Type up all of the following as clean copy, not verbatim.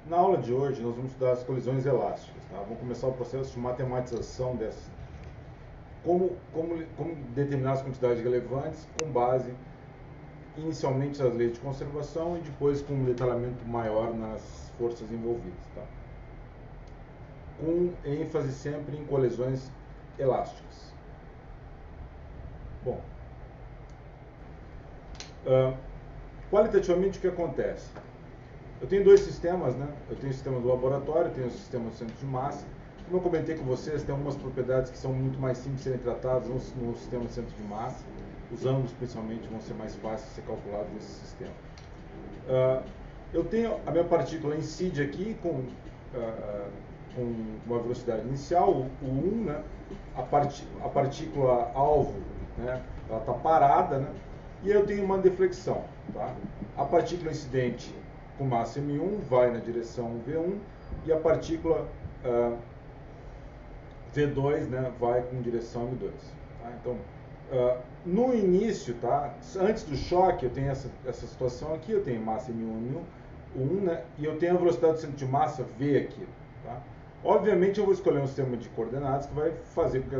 Na aula de hoje nós vamos estudar as colisões elásticas. Tá? Vamos começar o processo de matematização dessas. Como determinar as quantidades relevantes com base inicialmente nas leis de conservação e depois com um detalhamento maior nas forças envolvidas. Tá? Com ênfase sempre em colisões elásticas. Bom, qualitativamente o que acontece? Eu tenho dois sistemas, né? Eu tenho o sistema do laboratório, tenho o sistema do centro de massa. Como eu comentei com vocês, tem algumas propriedades que são muito mais simples de serem tratadas no sistema do centro de massa. Os ângulos, principalmente, vão ser mais fáceis de ser calculados nesse sistema. Eu tenho a minha partícula incide aqui com uma velocidade inicial, o 1, né? A partícula alvo, né? Ela está parada, né? E eu tenho uma deflexão. Tá? A partícula incidente com massa M1 vai na direção V1 e a partícula V2, né, vai com direção M2. Tá? Então, no início, tá, antes do choque, eu tenho essa situação aqui, eu tenho massa M1, M1, né, e eu tenho a velocidade do centro de massa V aqui. Tá? Obviamente, eu vou escolher um sistema de coordenadas que vai fazer com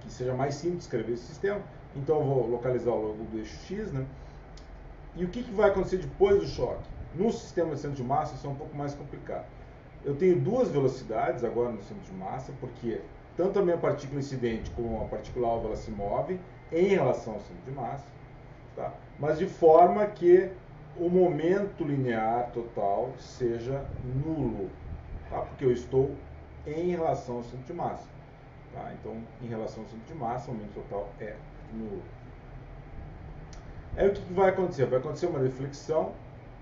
que seja mais simples escrever esse sistema. Então, eu vou localizar o logo do eixo X, né? E o que vai acontecer depois do choque? No sistema de centro de massa, isso é um pouco mais complicado. Eu tenho duas velocidades agora no centro de massa, porque tanto a minha partícula incidente como a partícula alvo ela se move em relação ao centro de massa, tá? Mas de forma que o momento linear total seja nulo, tá? Porque eu estou em relação ao centro de massa. Tá? Então, em relação ao centro de massa, o momento total é nulo. Aí o que vai acontecer? Vai acontecer uma deflexão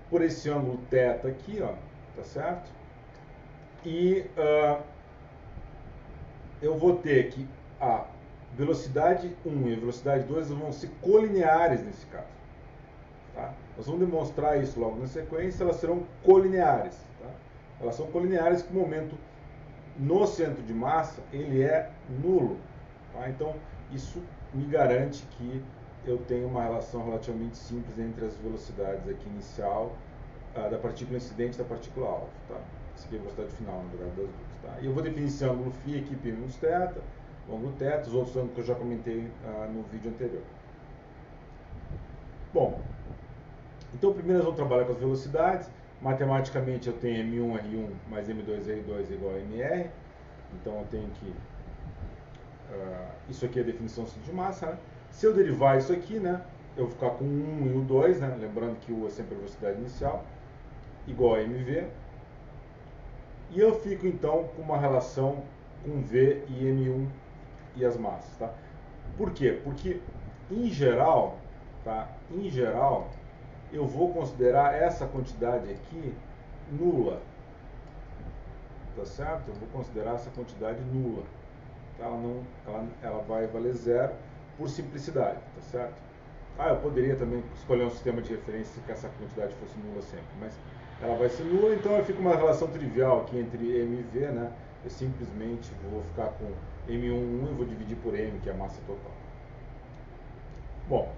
por esse ângulo θ aqui, ó, tá certo? E eu vou ter que a velocidade 1 e a velocidade 2 vão ser colineares nesse caso. Tá? Nós vamos demonstrar isso logo na sequência, elas serão colineares. Tá? Elas são colineares que o momento no centro de massa ele é nulo. Tá? Então, isso me garante que eu tenho uma relação relativamente simples entre as velocidades aqui inicial da partícula incidente e da partícula alvo. Tá? Essa aqui é a velocidade final, na verdade, das duas. Tá? E eu vou definir esse ângulo φ aqui, π menos θ, o ângulo θ, os outros ângulos que eu já comentei no vídeo anterior. Bom, então primeiro nós vamos trabalhar com as velocidades. Matematicamente eu tenho M1R1 mais M2R2 igual a MR. Então eu tenho que... isso aqui é a definição de massa, né? Se eu derivar isso aqui, né, eu vou ficar com 1 e o 2, né, lembrando que U é sempre a velocidade inicial, igual a mv. E eu fico então com uma relação com V e M1 e as massas. Tá? Por quê? Porque em geral, tá, eu vou considerar essa quantidade aqui nula. Tá certo? Eu vou considerar essa quantidade nula. Tá? Ela vai valer zero por simplicidade, tá certo? Eu poderia também escolher um sistema de referência que essa quantidade fosse nula sempre, mas ela vai ser nula, então eu fico uma relação trivial aqui entre M e V, né? Eu simplesmente vou ficar com M1 e vou dividir por M, que é a massa total. Bom,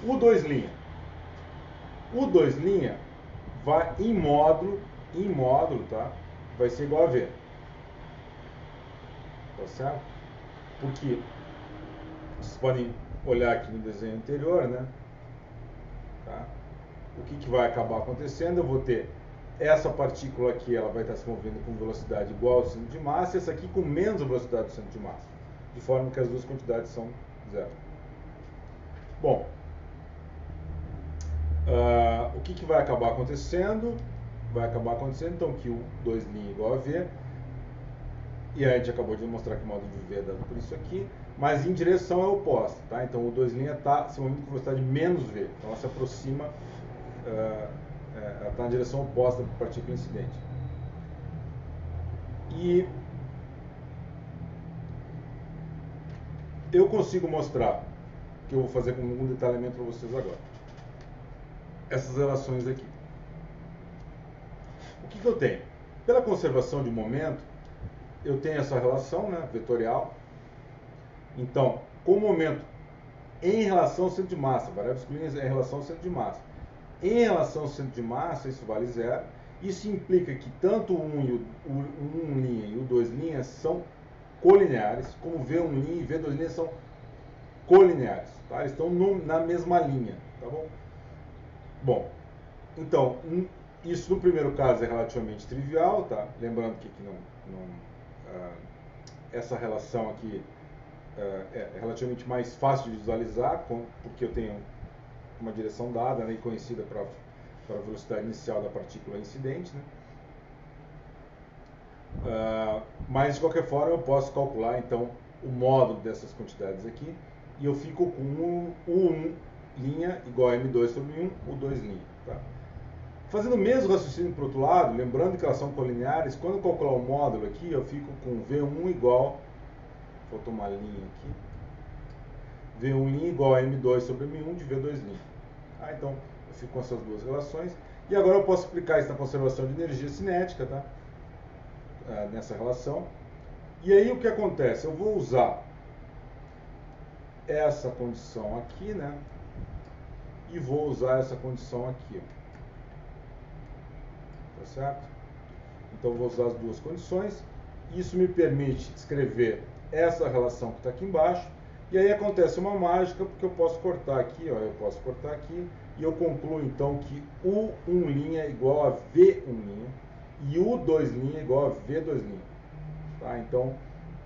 U2'. U2' vai em módulo, tá? Vai ser igual a V. Tá certo? Porque vocês podem olhar aqui no desenho anterior, né? Tá? O que vai acabar acontecendo? Eu vou ter essa partícula aqui, ela vai estar se movendo com velocidade igual ao centro de massa, e essa aqui com menos velocidade do centro de massa, de forma que as duas quantidades são zero. Bom, o que vai acabar acontecendo? Vai acabar acontecendo então que o 2' igual a V, e aí a gente acabou de demonstrar que o módulo de V é dado por isso aqui, mas em direção é oposta, tá? Então o 2' está se movendo com velocidade menos V, então ela se aproxima, ela está na direção oposta da partícula incidente. E eu consigo mostrar, que eu vou fazer com um detalhamento para vocês agora, essas relações aqui. O que eu tenho? Pela conservação de momento, eu tenho essa relação, né, vetorial. Então, com o momento em relação ao centro de massa, variável excluída em relação ao centro de massa, Em relação ao centro de massa, isso vale zero. Isso implica que tanto o 1' e o 2' são colineares, como V1' e V2' são colineares. Tá? Eles estão na mesma linha. Tá bom? Bom, então, isso no primeiro caso é relativamente trivial. Tá? Lembrando que essa relação aqui é relativamente mais fácil de visualizar, porque eu tenho uma direção dada, né, e conhecida para a velocidade inicial da partícula incidente. Né? Mas de qualquer forma eu posso calcular então o módulo dessas quantidades aqui e eu fico com o 1' igual a m2 sobre 1, o 2'. Tá? Fazendo o mesmo raciocínio para o outro lado, lembrando que elas são colineares, quando eu calcular o módulo aqui, eu fico com V1 igual, faltou uma linha aqui, V1' igual a m2 sobre m1 de V2'. Então eu fico com essas duas relações. E agora eu posso aplicar isso na conservação de energia cinética, tá? Nessa relação. E aí o que acontece? Eu vou usar essa condição aqui, né? E vou usar essa condição aqui, ó. Tá certo? Então eu vou usar as duas condições. Isso me permite escrever essa relação que está aqui embaixo. E aí acontece uma mágica, porque eu posso cortar aqui, ó, eu posso cortar aqui, e eu concluo então que o 1' é igual a V1' e o 2' é igual a V2'. Tá? Então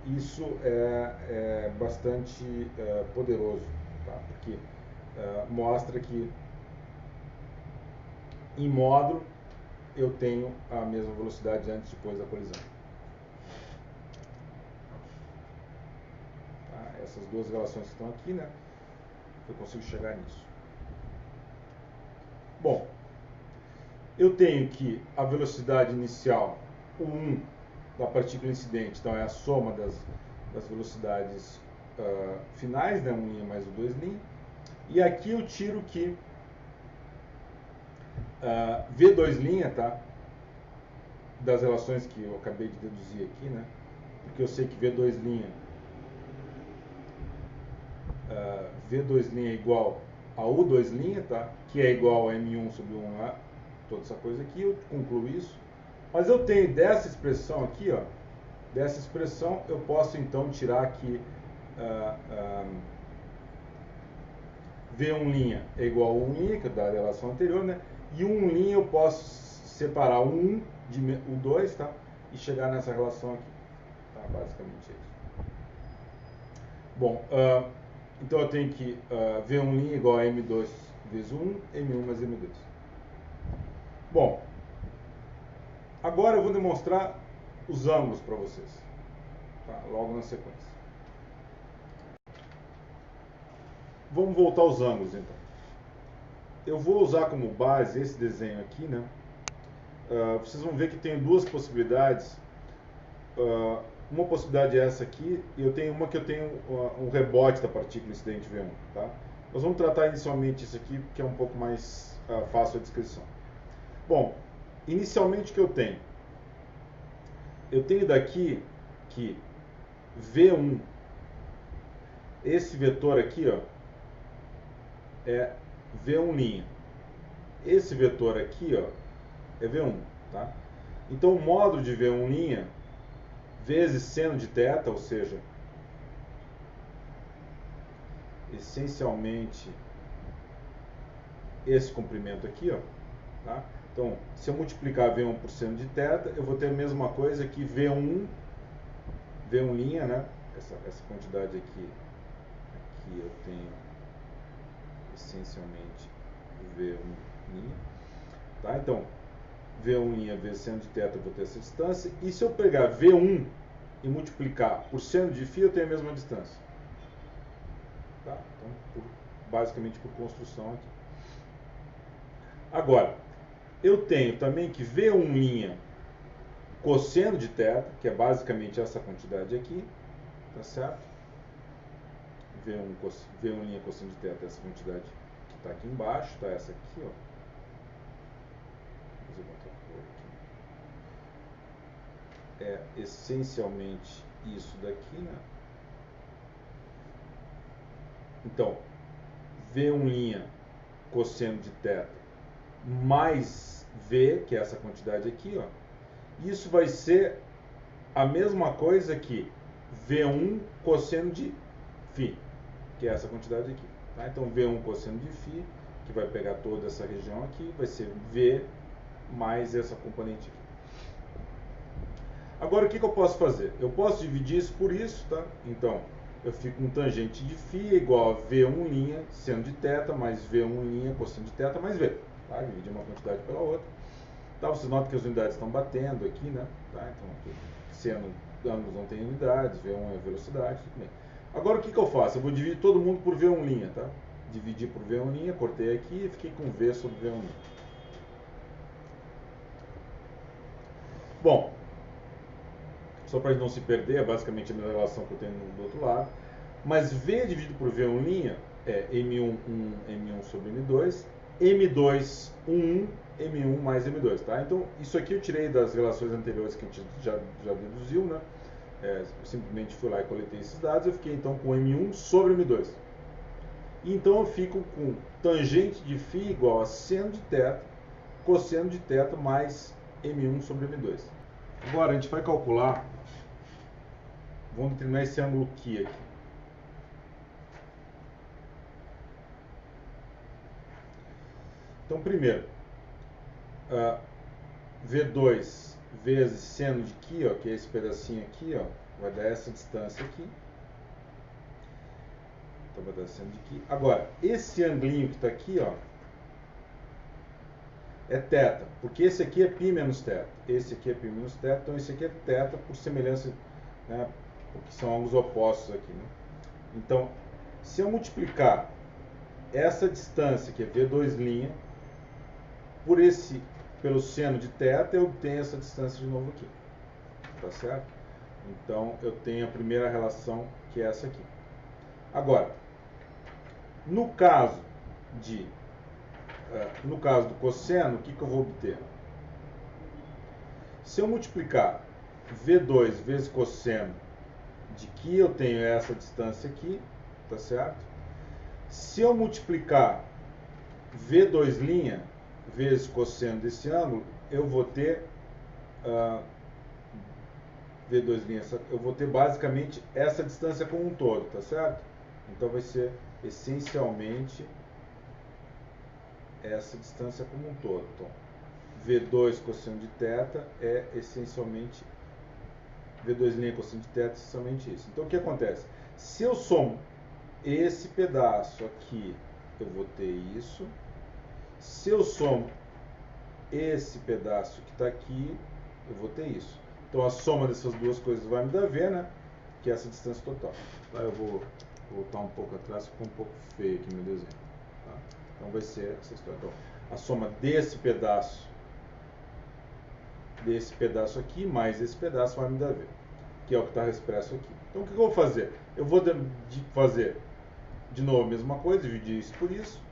isso é bastante poderoso, tá? Porque mostra que em módulo eu tenho a mesma velocidade antes e depois da colisão. Essas duas relações que estão aqui, né? Eu consigo chegar nisso. Bom, eu tenho que a velocidade inicial, o 1 da partícula incidente, então é a soma das velocidades finais, né? 1' mais o 2'. E aqui eu tiro que V2', tá? Das relações que eu acabei de deduzir aqui, né? Porque eu sei que V2' é igual a U2', tá? Que é igual a M1 sobre 1A, toda essa coisa aqui, eu concluo isso. Mas eu tenho dessa expressão aqui, ó, dessa expressão eu posso então tirar aqui V1' é igual a 1', que é da relação anterior, né? E 1' eu posso separar 1 de U2, tá? E chegar nessa relação aqui. Tá? Basicamente isso. Bom, então eu tenho que V1' igual a M2 vezes 1, M1 mais M2. Bom, agora eu vou demonstrar os ângulos para vocês, tá? Logo na sequência. Vamos voltar aos ângulos então. Eu vou usar como base esse desenho aqui, né? Vocês vão ver que tem duas possibilidades. Uma possibilidade é essa aqui, e eu tenho uma que eu tenho um rebote da partícula incidente V1. Tá? Nós vamos tratar inicialmente isso aqui, que é um pouco mais fácil a descrição. Bom, inicialmente o que eu tenho? Eu tenho daqui que V1, esse vetor aqui, ó, é V1'. Esse vetor aqui, ó, é V1. Tá? Então o módulo de V1' vezes seno de θ, ou seja, essencialmente esse comprimento aqui, ó, tá? Então, se eu multiplicar V1 por seno de θ, eu vou ter a mesma coisa que V1', né? Essa quantidade aqui eu tenho essencialmente V1', tá? Então, V1' vezes seno de θ, eu vou ter essa distância. E se eu pegar V1 e multiplicar por seno de φ, eu tenho a mesma distância. Tá? Então, basicamente por construção aqui. Agora, eu tenho também que V1' cosseno de θ, que é basicamente essa quantidade aqui, tá certo? V1' cosseno de θ é essa quantidade que está aqui embaixo, tá? Essa aqui, ó. Vou fazer outra cor aqui. É essencialmente isso daqui, né? Então, V1' cosseno de θ mais V, que é essa quantidade aqui, ó. Isso vai ser a mesma coisa que V1 cosseno de φ, que é essa quantidade aqui. Tá? Então V1 cosseno de φ, que vai pegar toda essa região aqui, vai ser V mais essa componente aqui. Agora o que eu posso fazer? Eu posso dividir isso por isso, tá? Então eu fico com tangente de φ igual a V1' seno de θ mais V1' cosseno de θ mais V. Tá? Dividir uma quantidade pela outra. Tá? Você nota que as unidades estão batendo aqui, né? Tá? Então aqui, seno, ambos não tem unidades, V1 é velocidade, tudo bem. Agora o que eu faço? Eu vou dividir todo mundo por V1', tá? Dividi por V1', cortei aqui e fiquei com V sobre V1'. Bom, só para não se perder, é basicamente a mesma relação que eu tenho do outro lado. Mas V dividido por V1' é M1, 1, M1 sobre M2, M2, 1, M1 mais M2, tá? Então, isso aqui eu tirei das relações anteriores que a gente já deduziu, né? Eu simplesmente fui lá e coletei esses dados, eu fiquei então com M1 sobre M2. Então eu fico com tangente de φ igual a seno de θ, cosseno de θ mais M1 sobre M2. Agora a gente vai calcular, vamos determinar esse ângulo Q aqui. Então primeiro, V2 vezes seno de Q, ó, que é esse pedacinho aqui, ó, vai dar essa distância aqui. Então vai dar seno de Q. Agora, esse anglinho que está aqui, ó, é θ, porque esse aqui é π menos θ, esse aqui é π menos θ, então esse aqui é θ por semelhança, né, porque são ângulos opostos aqui, né? Então, se eu multiplicar essa distância, que é V2', pelo seno de θ, eu obtenho essa distância de novo aqui, tá certo? Então, eu tenho a primeira relação, que é essa aqui. Agora, no caso do cosseno, o que eu vou obter? Se eu multiplicar V2 vezes cosseno de Q, eu tenho essa distância aqui, tá certo? Se eu multiplicar V2' vezes cosseno desse ângulo, eu vou ter V2', eu vou ter basicamente essa distância como um todo, tá certo? Então vai ser essencialmente essa distância como um todo. Então, V2 cosseno de θ é essencialmente V2' cosseno de θ é essencialmente isso. Então o que acontece? Se eu somo esse pedaço aqui, eu vou ter isso. Se eu somo esse pedaço que está aqui, eu vou ter isso. Então a soma dessas duas coisas vai me dar V, né? Que é essa distância total. Tá? Eu vou voltar um pouco atrás, ficou um pouco feio aqui meu desenho. Tá? Então vai ser essa história. Então, a soma desse pedaço aqui mais esse pedaço vai me dar V, que é o que está expresso aqui. Então o que eu vou fazer? Eu vou fazer de novo a mesma coisa, dividir isso por isso.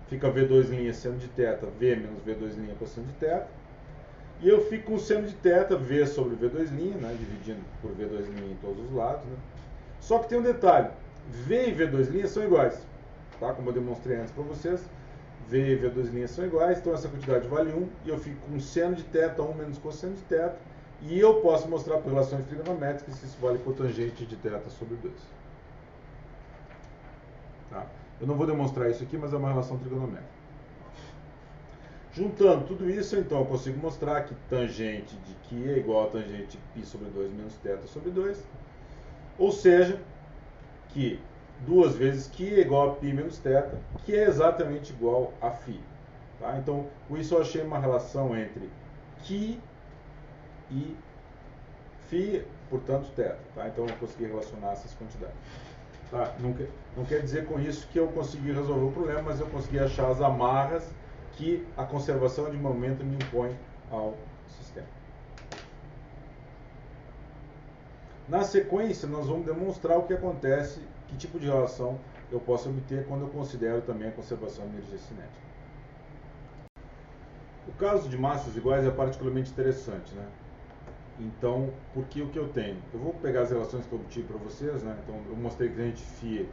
Fica V2' seno de θ, V menos V2' cosseno de θ. E eu fico com seno de θ, V sobre V2', né, dividindo por V2' em todos os lados. Né. Só que tem um detalhe, V e V2' são iguais. Tá? Como eu demonstrei antes para vocês, V e V2' são iguais, então essa quantidade vale 1, e eu fico com seno de θ 1 menos cosseno de θ, e eu posso mostrar por relações trigonométricas se isso vale cotangente de θ sobre 2. Tá? Eu não vou demonstrar isso aqui, mas é uma relação trigonométrica. Juntando tudo isso, então, eu consigo mostrar que tangente de Q é igual a tangente de π sobre 2 menos θ sobre 2. Ou seja, que 2 vezes Q é igual a π menos θ, que é exatamente igual a φ. Tá? Então, com isso eu achei uma relação entre Q e φ, portanto, θ. Tá? Então, eu consegui relacionar essas quantidades. Tá? Não quer dizer com isso que eu consegui resolver o problema, mas eu consegui achar as amarras que a conservação de momento me impõe ao sistema. Na sequência, nós vamos demonstrar o que acontece, que tipo de relação eu posso obter quando eu considero também a conservação de energia cinética. O caso de massas iguais é particularmente interessante, né? Então, porque o que eu tenho? Eu vou pegar as relações que eu obtive para vocês, né? Então, eu mostrei que a gente φ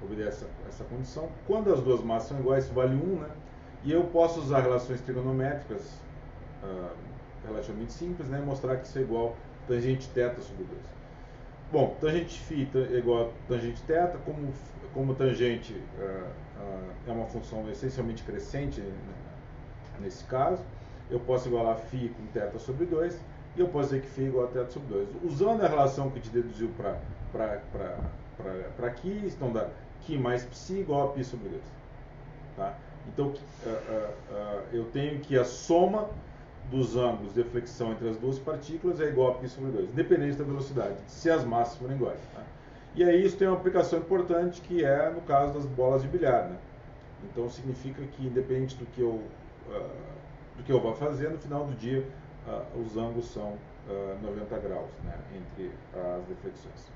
obedece essa condição. Quando as duas massas são iguais, isso vale 1, né? E eu posso usar relações trigonométricas relativamente simples, né, e mostrar que isso é igual tangente θ sobre 2. Bom, tangente φ é igual a tangente θ, como tangente é uma função essencialmente crescente, né, nesse caso, eu posso igualar φ com θ sobre 2, e eu posso dizer que φ é igual a θ sobre 2. Usando a relação que a gente deduziu para aqui, então dá Qi mais Psi igual a π sobre 2. Tá? Então, eu tenho que a soma dos ângulos de flexão entre as duas partículas é igual a π sobre 2, independente da velocidade, se as massas forem iguais. Tá? E aí isso tem uma aplicação importante, que é no caso das bolas de bilhar. Né? Então significa que, independente do que eu vá fazer, no final do dia os ângulos são 90 graus, né, entre as deflexões.